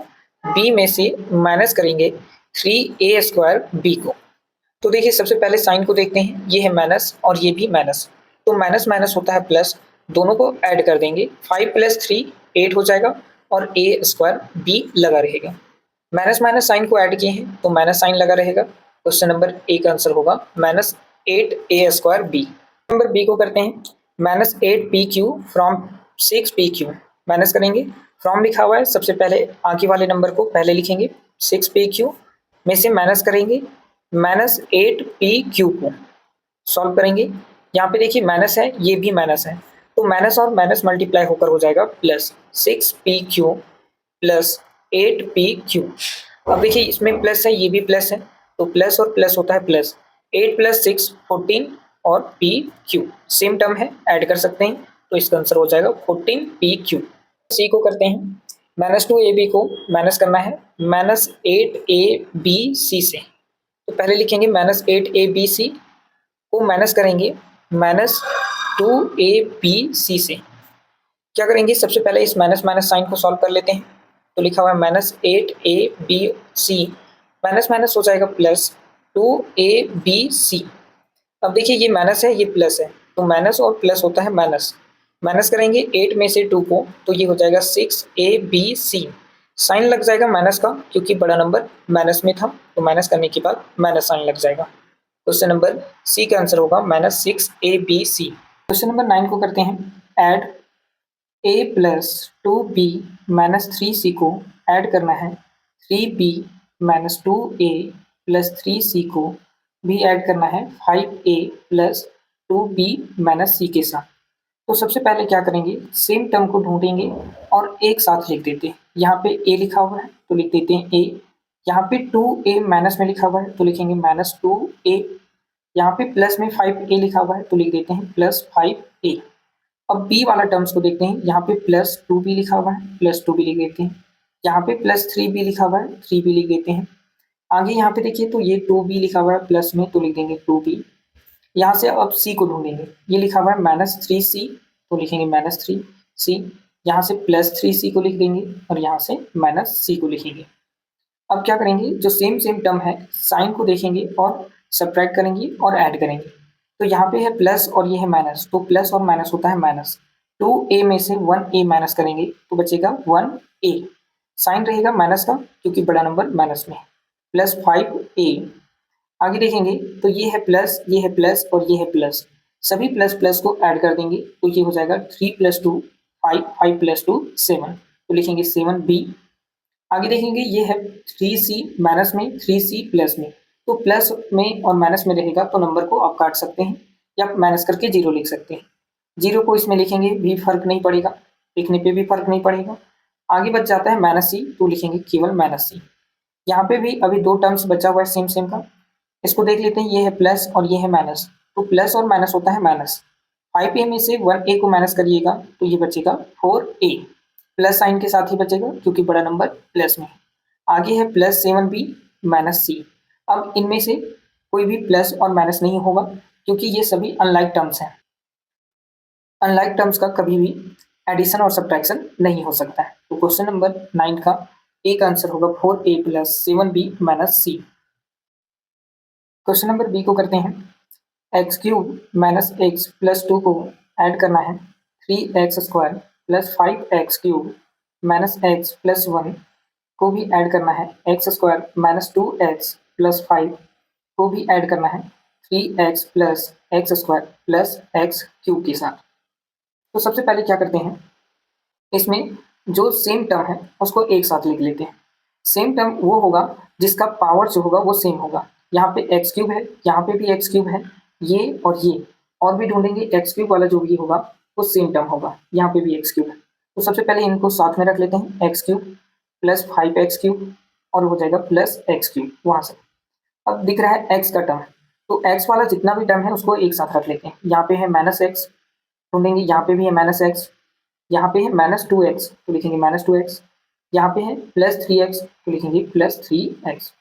b में से माइनस करेंगे 3a² b को। तो देखिए सबसे पहले साइन को देखते हैं, ये है माइनस और ये भी माइनस, तो माइनस माइनस होता है प्लस, दोनों को ऐड कर देंगे, 5 + 3 8 हो जाएगा और a² b लगा रहेगा। माइनस माइनस साइन को ऐड किए हैं तो माइनस साइन लगा रहेगा। क्वेश्चन नंबर ए का आंसर होगा -8a² b। नंबर बी को करते हैं, -8pq फ्रॉम 6pq। माइनस करेंगे, फ्रॉम लिखा हुआ है, सबसे पहले आगे वाले नंबर को पहले लिखेंगे, 6pq में से माइनस करेंगे -8pq को। सॉल्व करेंगे, यहाँ पे देखिए माइनस है, ये भी माइनस है, तो माइनस और माइनस मल्टीप्लाई होकर हो जाएगा प्लस, 6pq प्लस 8pq। अब देखिए इसमें प्लस है, ये भी प्लस है, तो प्लस और प्लस होता है प्लस, 8 + 6 14 और pq सेम टर्म है, ऐड कर सकते हैं, तो इसका आंसर हो जाएगा 14pq। सी को करते हैं, -2ab को माइनस करना है -8abc से। तो पहले लिखेंगे -8abc को माइनस करेंगे -2abc से। क्या करेंगे, सबसे पहले इस माइनस माइनस साइन को सॉल्व कर लेते हैं। तो लिखा हुआ है -8abc, माइनस माइनस हो जाएगा प्लस 2abc। अब देखिए ये माइनस है, ये प्लस है, तो माइनस और प्लस होता है माइनस, माइनस करेंगे 8 में से 2 को तो ये हो जाएगा 6abc। साइन लग जाएगा माइनस का क्योंकि बड़ा नंबर माइनस में था, तो माइनस करने के बाद माइनस साइन लग जाएगा। क्वेश्चन नंबर सी का आंसर होगा -6abc। क्वेश्चन नंबर 9 को करते हैं, ऐड a + 2b - 3c को ऐड करना है 3b - 2a + 3c को भी ऐड करना है 5a + 2b - c के साथ। तो सबसे पहले क्या करेंगे, सेम टर्म को ढूंढेंगे और एक साथ लिख देते हैं। यहाँ पे a लिखा हुआ है तो लिख देते हैं a, यहाँ पे 2a माइनस में लिखा हुआ है तो लिखेंगे -2a, यहाँ पे प्लस में 5a लिखा हुआ है तो लिख देते हैं +5a। अब b वाला टर्म्स को देखते हैं, यहाँ पे +2b लिखा हुआ है, +2b लिख देते हैं, यहाँ पे +3b लिखा हुआ है, 3b लिख देते हैं। आगे यहाँ पे देखिए तो ये 2b लिखा हुआ है प्लस में तो लिख देंगे 2b। यहाँ से अब c को ढूंढेंगे, ये लिखा हुआ है -3c तो लिखेंगे -3c, यहाँ से +3c को लिख देंगे और यहाँ से -c को लिखेंगे। अब क्या करेंगे, जो सेम सेम टर्म है साइन को देखेंगे और सब्ट्रैक्ट करेंगे और ऐड करेंगे। तो यहाँ पे है प्लस और ये है माइनस, तो प्लस और माइनस होता है माइनस, 2a में से 1a माइनस करेंगे तो बचेगा 1a। साइन रहेगा माइनस का क्योंकि बड़ा नंबर माइनस में है, +5a। आगे देखेंगे तो ये है प्लस और ये है प्लस, सभी प्लस प्लस को ऐड कर देंगे तो ये हो जाएगा 3 + 2 5, 5 + 2 7, तो लिखेंगे 7b। आगे देखेंगे ये है 3c माइनस में 3c प्लस में, तो प्लस में और माइनस में रहेगा तो नंबर को आप काट सकते हैं या माइनस करके 0 लिख सकते हैं। 0 को इसमें लिखेंगे भी फर्क नहीं पड़ेगा, लिखने पे भी फर्क नहीं पड़ेगा। आगे बच जाता है -c तो लिखेंगे केवल -c। यहाँ पे भी अभी 2 टर्म्स बचा हुआ है सेम सेम का, इसको देख लेते हैं, ये है प्लस और ये है माइनस, तो प्लस और माइनस होता है माइनस, 5a में से 1a को माइनस करिएगा तो ये बचेगा 4a, प्लस साइन के साथ ही बचेगा क्योंकि बड़ा नंबर प्लस में है। आगे है +7b - c। अब इनमें से कोई भी प्लस और माइनस नहीं होगा क्योंकि ये सभी अनलाइक टर्म्स हैं। अनलाइक टर्म्स का कभी भी एडिशन और सब्ट्रैक्शन नहीं हो सकता है। तो क्वेश्चन नंबर 9 का एक आंसर होगा 4a + 7b - c। Question number B को करते हैं। x³ - x + 2 को ऐड करना है। 3x² + 5x³ - x + 1 को भी ऐड करना है। x² - 2x + 5 को भी ऐड करना है 3x + x² + x³ के साथ। तो सबसे पहले क्या करते हैं, इसमें जो सेम टर्म है उसको एक साथ लिख लेते हैं। सेम टर्म वो होगा जिसका पावर जो होगा वो सेम होगा। यहाँ पे x³ है, यहाँ पे भी x³ है, ये और भी ढूंढेंगे x³ वाला जो भी होगा वो सेम टर्म होगा। यहाँ पे भी x³ है, तो सबसे पहले इनको साथ में रख लेते हैं, x³ + 5x³ और हो जाएगा +x³ वहां से। अब दिख रहा है x का टर्म, तो x वाला जितना भी टर्म है उसको एक साथ रख लेते हैं। यहाँ पे है -x ढूंढेंगे, यहाँ पे भी है -x, यहाँ पे है -2x तो लिखेंगे -2x, यहाँ पे है +3x तो लिखेंगे +3x।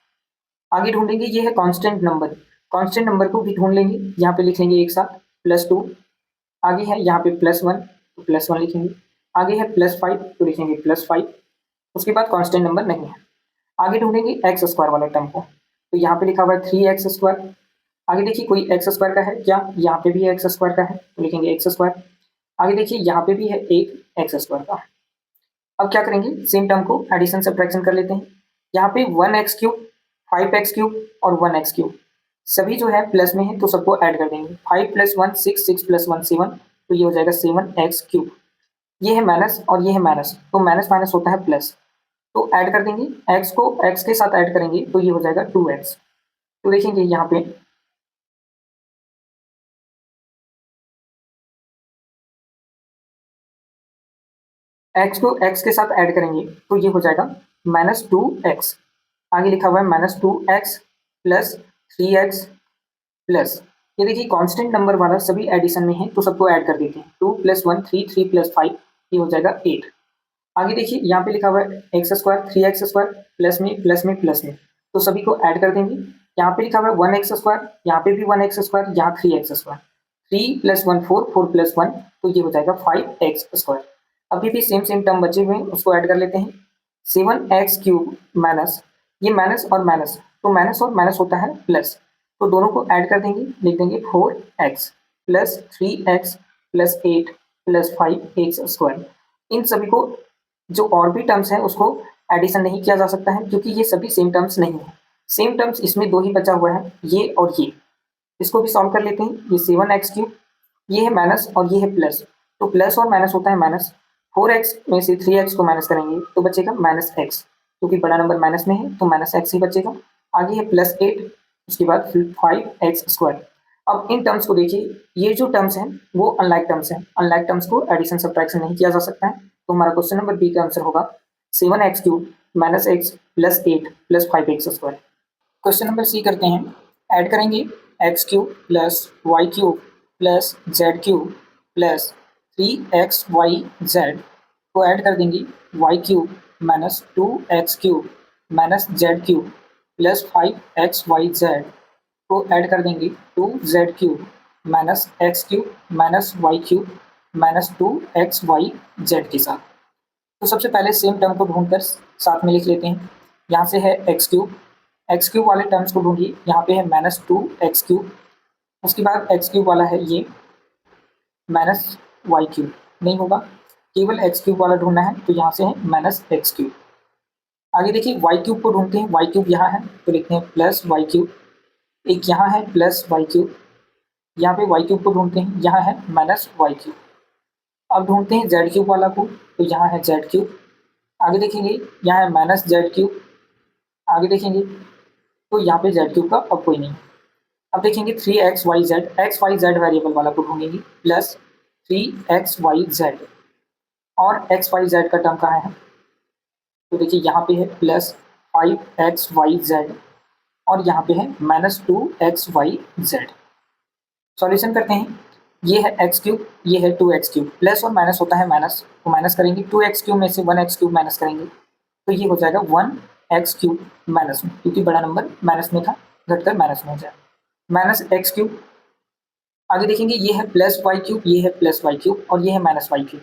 आगे ढूंढेंगे, ये है कांस्टेंट नंबर, कांस्टेंट नंबर को भी ढूंढ लेंगे, यहाँ पे लिख लेंगे एक साथ +2। आगे है यहाँ पे +1 तो +1 लिखेंगे, आगे है +5 तो लिखेंगे +5। उसके बाद कांस्टेंट नंबर नहीं है। आगे ढूंढेंगे x² वाले टर्म को, तो यहाँ पे लिखा हुआ है 3x²। आगे देखिए कोई x² का है क्या, यहाँ पे भी x² का है तो लिखेंगे x²। आगे देखिए यहाँ पे भी है एक x² का। अब क्या करेंगे, सेम टर्म को एडिशन सब्ट्रैक्शन कर लेते हैं। यहाँ पे 1x³ 5x³ और 1x³ सभी जो है प्लस में है तो सबको ऐड कर देंगे। 5 + 1 6, 6 + 1 7 तो ये हो जाएगा 7x³। ये है माइनस और ये है माइनस, तो माइनस माइनस होता है प्लस, तो ऐड कर देंगे। x को x के साथ ऐड करेंगे तो ये हो जाएगा 2x। तो देखेंगे यहाँ पे x को x के साथ ऐड करेंगे तो ये हो जाएगा -2x। आगे लिखा हुआ है -2x + 3x प्लस, ये देखिए कांस्टेंट नंबर वाला सभी एडिशन में है तो सबको ऐड कर देते हैं। 2 + 1 3, 3 + 5 ये हो जाएगा 8। आगे देखिए यहाँ पे लिखा हुआ है x² 3x² प्लस में तो सभी को ऐड कर देंगे। यहाँ पे लिखा हुआ है 1x², यहाँ पे भी 1x², यहाँ 3x²। 3 + 1 4, 4 + 1 तो ये हो जाएगा 5x²। अभी भी सेम सेम टर्म बचे हुए हैं उसको ऐड कर लेते हैं। 7x³ माइनस, ये माइनस और माइनस तो माइनस और माइनस होता है प्लस, तो दोनों को ऐड कर देंगे, लिख देंगे 4x + 3x + 8 + 5x²। इन सभी को जो और भी टर्म्स हैं उसको एडिशन नहीं किया जा सकता है क्योंकि ये सभी सेम टर्म्स नहीं है। सेम टर्म्स इसमें दो ही बचा हुआ है, ये और ये। इसको भी सॉल्व कर लेते हैं। ये 7x³ ये है माइनस और ये है प्लस, तो प्लस और माइनस होता है माइनस। 4x में से 3x को माइनस करेंगे तो बचेगा -x, क्योंकि बड़ा नंबर माइनस में है तो -x ही बचेगा। आगे है +8, उसके बाद फिर 5x²। अब इन टर्म्स को देखिए, ये जो टर्म्स हैं वो अनलाइक टर्म्स हैं। अनलाइक टर्म्स को एडिशन सब्ट्रैक्शन नहीं किया जा सकता है, तो हमारा क्वेश्चन नंबर बी का आंसर होगा 7x³ - x + 8 + 5x²। Question number सी करते हैं। ऐड करेंगे x³ + y³ + z³ + 3xyz को ऐड कर देंगे y³ - 2x³ - z³ + 5xyz को ऐड कर देंगे 2z³ - x³ - y³ - 2xyz के साथ। तो सबसे पहले सेम टर्म को ढूंढकर साथ में लिख लेते हैं। यहाँ से है x³ वाले टर्म्स को ढूंढिए, यहाँ पे है -2x³, उसके बाद x³ वाला है ये -y³ नहीं होगा, केवल x³ वाला ढूंढना है तो यहाँ से है -x³। आगे देखिए y³ को ढूंढते हैं। y³ यहाँ है तो लिखते हैं +y³, एक यहाँ है +y³, यहाँ पे y³ को ढूंढते हैं, यहाँ है -y³। अब ढूंढते हैं z³ वाला को, तो यहाँ है z³। आगे देखेंगे यहाँ है -z³। आगे देखेंगे तो यहाँ पे z³ का अब कोई नहीं। अब देखेंगे 3xyz, xyz वेरिएबल वाला को ढूंढेंगे +3xyz, और xyz का टर्म कहाँ है, तो देखिए यहाँ पे है +5xyz और यहाँ पे है -2xyz। सॉल्यूशन करते हैं। ये है x³ ये है 2x³, प्लस और माइनस होता है माइनस, तो माइनस करेंगे। 2x³ में से 1x³ माइनस करेंगे तो ये हो जाएगा 1x³ माइनस में, क्योंकि बड़ा नंबर माइनस में था, घटकर माइनस में हो जाएगा -x³। आगे देखेंगे ये है प्लस वाई क्यूब, ये है प्लस वाई क्यूब और ये है माइनस वाई क्यूब।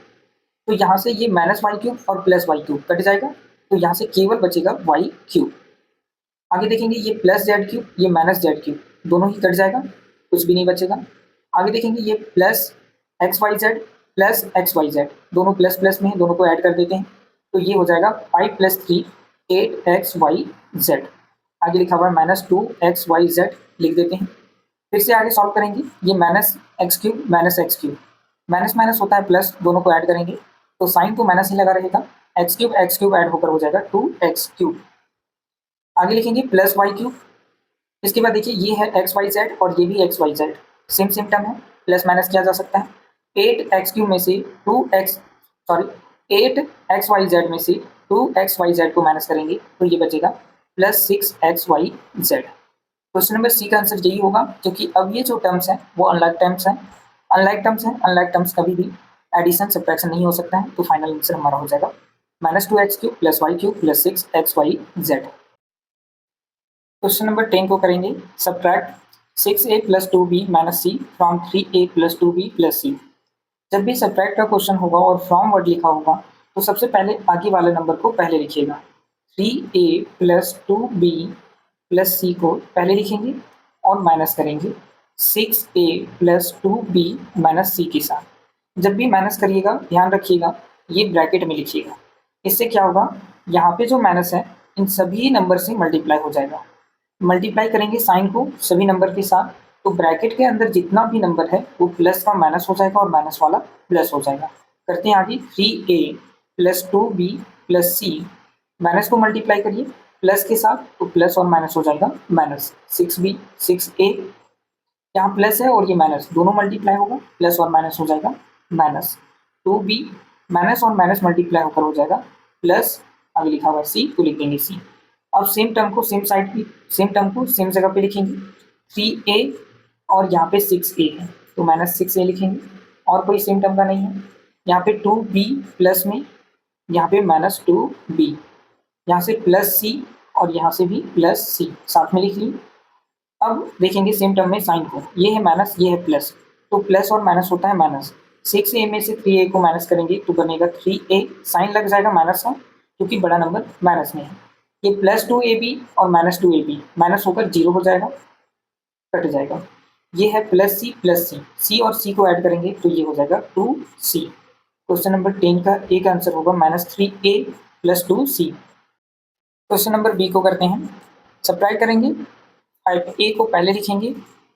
तो यहाँ से ये माइनस वाई क्यूब और प्लस वाई क्यूब कट जाएगा, तो यहाँ से केवल बचेगा वाई क्यूब। आगे देखेंगे ये प्लस जेड क्यूब, ये माइनस जेड क्यूब, दोनों ही कट जाएगा, कुछ भी नहीं बचेगा। आगे देखेंगे ये plus x Y z plus x Y z, दोनों प्लस प्लस में है, दोनों को ऐड कर देते हैं, तो ये हो जाएगा 5 + 3 8 एक्स वाई जेड। आगे लिखा हुआ है माइनस 2 एक्स वाई जेड, लिख देते हैं। फिर से आगे सॉल्व करेंगे, ये minus x cube minus x cube, minus minus होता है प्लस, दोनों को ऐड करेंगे तो साइन तो माइनस ही लगा रहेगा, एक्स क्यूब ऐड होकर हो जाएगा 2x क्यूब। आगे लिखेंगे प्लस वाई क्यूब, इसके बाद देखिए ये है एक्स वाई जेड और ये भी X Y Z, same same term है, प्लस माइनस किया जा सकता है। 8x क्यूब में से 8 एक्स वाई जेड में से 2x वाई जेड को माइनस करेंगे तो ये बचेगा plus 6x Y Z. Question number सी का आंसर यही होगा, क्योंकि अब ये जो टर्म्स हैं वो अनलाइक टर्म्स हैं, अनलाइक टर्म्स कभी भी एडिशन सब्ट्रैक्शन नहीं हो सकता है, तो फाइनल आंसर हमारा हो जाएगा -2x cube plus Y cube plus 6x Y Z. Question number 10 को करेंगे, subtract 6a + 2b - c from 3a + 2b + c। जब भी सब्ट्रैक्ट का क्वेश्चन होगा और फ्रॉम वर्ड लिखा होगा तो सबसे पहले आगे वाले नंबर को पहले लिखिएगा, 3a + 2b + c को पहले लिखेंगे और माइनस करेंगे 6a + 2b - c के साथ। जब भी माइनस करिएगा ध्यान रखिएगा ये ब्रैकेट में लिखिएगा, इससे क्या होगा, यहाँ पे जो माइनस है इन सभी नंबर से मल्टीप्लाई हो जाएगा। मल्टीप्लाई करेंगे साइन को सभी नंबर के साथ, तो ब्रैकेट के अंदर जितना भी नंबर है वो प्लस का माइनस हो जाएगा और माइनस वाला प्लस हो जाएगा। करते हैं आगे, 3a + 2b + c, माइनस को मल्टीप्लाई करिए प्लस के साथ तो प्लस और माइनस हो जाएगा माइनस, 6b 6a, यहाँ प्लस है और ये माइनस, दोनों मल्टीप्लाई होगा, प्लस और माइनस हो जाएगा माइनस, 2b माइनस और माइनस मल्टीप्लाई होकर हो जाएगा प्लस, आगे लिखा हुआ है c तो लिख देंगे c। अब सेम टर्म को सेम जगह पे लिखेंगे, 3a और यहाँ पे 6a है तो -6a लिखेंगे, और कोई सेम टर्म का नहीं है। यहाँ पे 2b प्लस में, यहाँ पे -2b, यहाँ से प्लस c और यहाँ से भी प्लस c साथ में लिख ली। अब देखेंगे सेम टर्म में साइन को, ये है माइनस ये है प्लस, तो प्लस और माइनस होता है माइनस, 6a में से 3a को माइनस करेंगे तो बनेगा 3a, साइन लग जाएगा माइनस का क्योंकि बड़ा नंबर माइनस में है। ये +2ab और -2ab माइनस होकर 0 हो जाएगा, कट जाएगा। ये है +c, c और c को ऐड करेंगे तो ये हो जाएगा 2c। क्वेश्चन नंबर 10 का एक आंसर होगा -3a + 2c। Question number B को करते हैं, सब्ट्रैक्ट करेंगे, 5a को पहले लिखेंगे,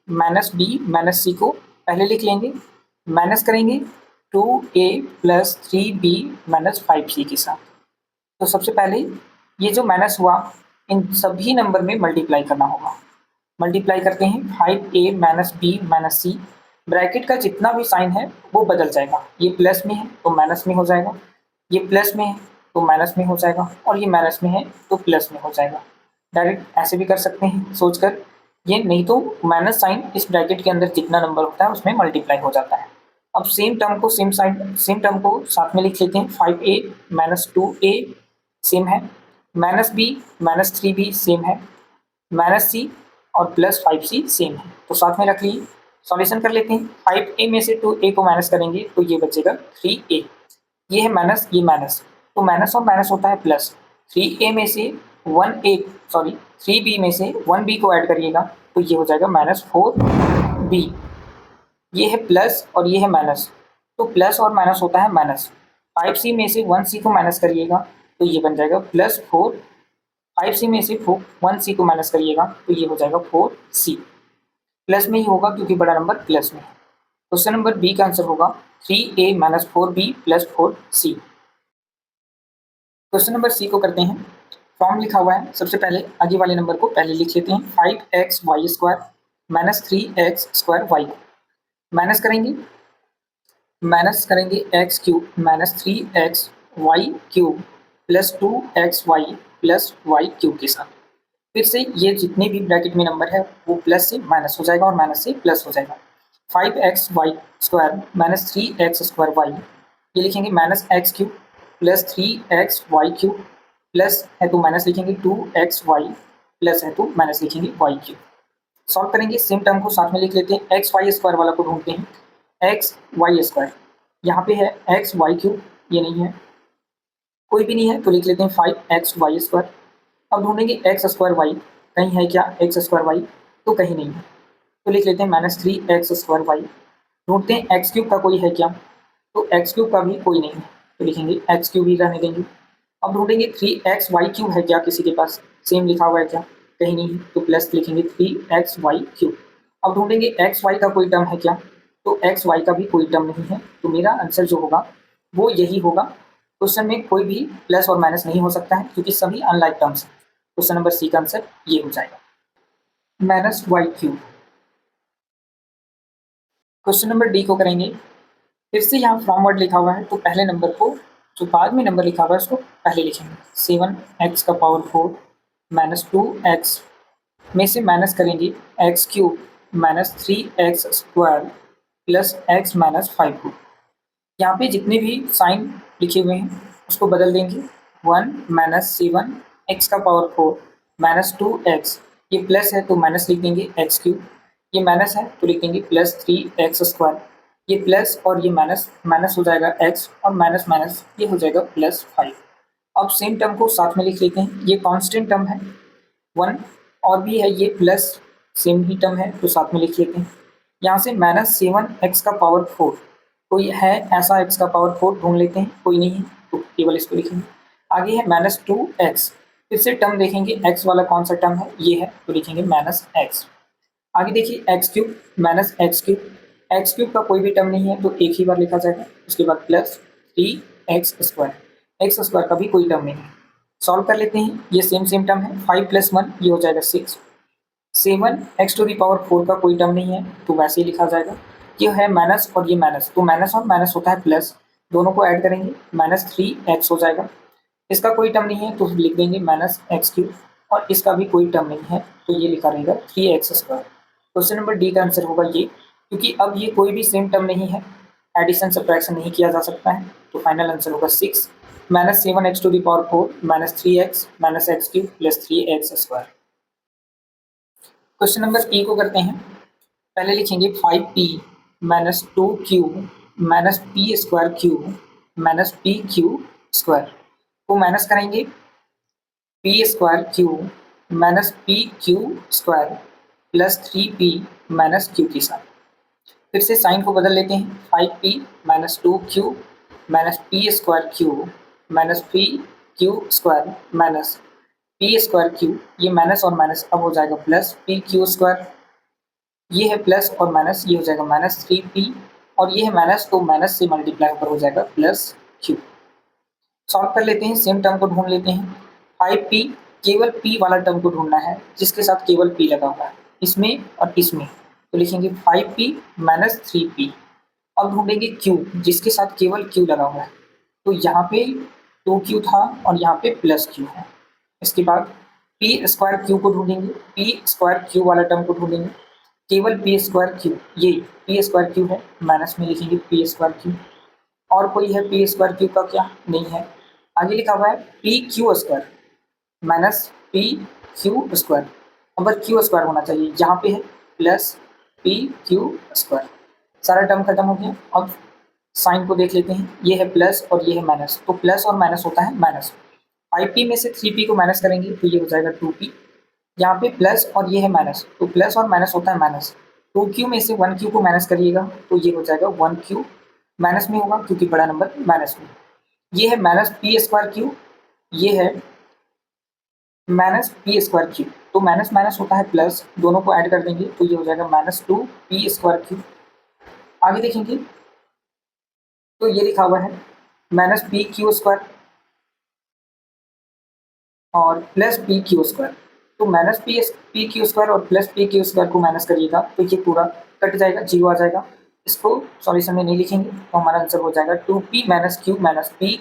-b -c को पहले लिख लेंगे, माइनस करेंगे 2a + 3b - 5c के साथ। तो सबसे पहले ये जो माइनस हुआ इन सभी नंबर में मल्टीप्लाई करना होगा। मल्टीप्लाई करते हैं, 5a - b - c, ब्रैकेट का जितना भी साइन है वो बदल जाएगा, ये प्लस में है तो माइनस में हो जाएगा, ये प्लस में है तो माइनस में हो जाएगा, और ये माइनस में है तो प्लस में हो जाएगा। डायरेक्ट ऐसे भी कर सकते हैं सोचकर, ये नहीं तो माइनस साइन इस ब्रैकेट के अंदर जितना नंबर होता है उसमें मल्टीप्लाई हो जाता है। अब सेम टर्म को साथ में लिख लेते हैं, 5a - 2a सेम है, -b - 3b सेम है, -c और +5c सेम है, तो साथ में रख लिए। सॉल्यूशन कर लेते हैं, 5a में से 2a को माइनस करेंगे तो ये बचेगा 3a, ये है माइनस ये माइनस, तो माइनस और माइनस होता है प्लस, 3b में से 1b को ऐड करिएगा तो ये हो जाएगा -4b, ये है प्लस और ये है माइनस, तो प्लस और माइनस होता है माइनस, 5c में से 1c को माइनस करिएगा तो ये बन जाएगा +4, 5c में से 1c को माइनस करिएगा तो ये हो जाएगा 4c, प्लस में ही होगा क्योंकि बड़ा नंबर प्लस में है। क्वेश्चन नंबर बी का आंसर होगा 3a - 4b + 4c। Question number c को करते हैं, फॉर्म लिखा हुआ है, सबसे पहले आगे वाले नंबर को पहले लिख लेते हैं, 5xy² - 3x² y, माइनस करेंगे x³ - 3xy³ + 2xy + y³ के साथ। फिर से ये जितने भी ब्रैकेट में नंबर है वो प्लस से माइनस हो जाएगा और माइनस से प्लस हो जाएगा। 5xy² - 3x² y, ये लिखेंगे -x³ + 3xy³ प्लस है तो माइनस लिखेंगे 2xy, प्लस है तो माइनस लिखेंगे y³। सॉल्व करेंगे, सेम टर्म को साथ में लिख लेते हैं, एक्स वाई स्क्वायर वाला को ढूंढते हैं, एक्स वाई स्क्वायर, यहाँ पे है एक्स वाई क्यूब, ये नहीं है, कोई भी नहीं है तो लिख लेते हैं 5x वाई स्क्वायर। अब ढूंढेंगे एक्स स्क्वायर वाई, कहीं है क्या एक्स स्क्वायर वाई, तो कहीं नहीं है, तो लिख लेते हैं -3x स्क्वायर वाई। ढूंढते हैं एक्स क्यूब का कोई है क्या, तो एक्स क्यूब का भी कोई नहीं है, तो लिखेंगे एक्स क्यूब ही रहने देंगे। अब ढूंढेंगे 3x वाई क्यूब है क्या किसी के पास, सेम लिखा हुआ है क्या, कहीं नहीं है, तो प्लस लिखेंगे 3x वाई क्यूब। अब ढूंढेंगे एक्स वाई का कोई टर्म है क्या, तो एक्स वाई का भी कोई टर्म नहीं है, तो मेरा आंसर जो होगा वो यही होगा। क्वेश्चन में कोई भी प्लस और माइनस नहीं हो सकता है क्योंकि सभी अनलाइक टर्म्स हैं। क्वेश्चन नंबर सी का आंसर ये हो जाएगा, -y³। क्वेश्चन नंबर डी को करेंगे, फिर से यहाँ फ्रॉम वर्ड लिखा हुआ है तो पहले नंबर को, जो बाद में नंबर लिखा हुआ है उसको पहले लिखेंगे। 7x का पावर 4 -2x में से माइनस करेंगे x cube -3x square plus x -5 को। यहाँ पे जितने भी साइन लिखे हुए हैं उसको बदल देंगे, 1 -7 x का पावर 4 -2x, ये प्लस है तो माइनस लिख देंगे एक्स क्यूब, ये माइनस है तो लिख देंगे +3x स्क्वायर, ये प्लस और ये माइनस, माइनस हो जाएगा x और माइनस माइनस ये हो जाएगा +5। अब सेम टर्म को साथ में लिख लेते हैं, ये कांस्टेंट टर्म है 1 और भी है ये प्लस, सेम ही टर्म है तो साथ में लिख लेते हैं। यहाँ से -7x का पावर 4, कोई है ऐसा x का पावर 4 ढूंढ लेते हैं, कोई नहीं है तो केवल इसको लिखेंगे। आगे है -2x, फिर से टर्म देखेंगे x वाला कौन सा टर्म है, ये है तो लिखेंगे -x। आगे देखिए x cube -x cube, x cube का कोई भी टर्म नहीं है तो एक ही बार लिखा जाएगा, उसके बाद +3x स्क्वायर, एक्स स्क्वायर का भी कोई टर्म नहीं है। सॉल्व कर लेते हैं, ये सेम टर्म है, 5 + 1 ये हो जाएगा 6। 7x⁴ का कोई टर्म नहीं है तो वैसे ही लिखा जाएगा। ये है माइनस और ये माइनस, तो माइनस और माइनस होता है प्लस, दोनों को ऐड करेंगे -3x हो जाएगा। इसका कोई टर्म नहीं है तो लिख देंगे -x³ और इसका भी कोई टर्म नहीं है तो ये लिखा रहेगा 3x²। क्वेश्चन नंबर डी का आंसर होगा ये, क्योंकि अब ये कोई भी सेम टर्म नहीं है, एडिशन सब्ट्रैक्शन नहीं किया जा सकता है, तो फाइनल आंसर होगा 6 -7x⁴ -3x -x³ + 3x²। Question number ई को करते हैं, पहले लिखेंगे 5p -2q -p² -pq² को माइनस करेंगे p² -pq² plus 3p -q के साथ। फिर से साइन को बदल लेते हैं, 5p -2q -p² -pq² ये माइनस और माइनस अब हो जाएगा प्लस pq², ये है प्लस और माइनस ये हो जाएगा -3p और ये है माइनस तो माइनस से मल्टीप्लाई होकर हो जाएगा +q। सॉल्व कर लेते हैं, सेम टर्म को ढूंढ लेते हैं। 5p केवल p वाला टर्म को ढूंढना है जिसके साथ केवल p लगा हुआ है, इसमें और इसमें, तो लिखेंगे 5p -3p। अब ढूंढेंगे q जिसके साथ केवल q लगा हुआ है, तो यहाँ पे 2q था और यहाँ पे +q है। इसके बाद p² को ढूंढेंगे, p² वाला टर्म को ढूंढेंगे, केवल p², ये p² है, माइनस में लिखेंगे p², और कोई है p² का क्या, नहीं है। आगे लिखा हुआ है pq² -pq², अब q² होना चाहिए, यहाँ पे है प्लस pq², सारा टर्म खत्म हो गया। अब साइन को देख लेते हैं, ये है प्लस और ये है माइनस, तो प्लस और माइनस होता है माइनस। 5p में से 3p को माइनस करेंगे तो ये हो जाएगा 2p, यहाँ पे प्लस और ये है माइनस, तो प्लस और माइनस होता है माइनस। 2q में से 1q को माइनस करिएगा तो ये हो जाएगा 1q, माइनस में होगा क्योंकि बड़ा नंबर माइनस में। ये है -p², ये है -p², तो माइनस माइनस होता है प्लस, दोनों को ऐड कर देंगे तो ये हो जाएगा -2p²। आगे देखेंगे तो ये लिखा हुआ है -pq² और +pq², तो -pq² और +pq² को माइनस करिएगा तो ये पूरा कट जाएगा, 0 आ जाएगा। इसको सॉल्यूशन में नहीं लिखेंगे तो हमारा आंसर हो जाएगा 2p - q - p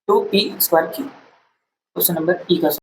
2p² cube. Question number ई का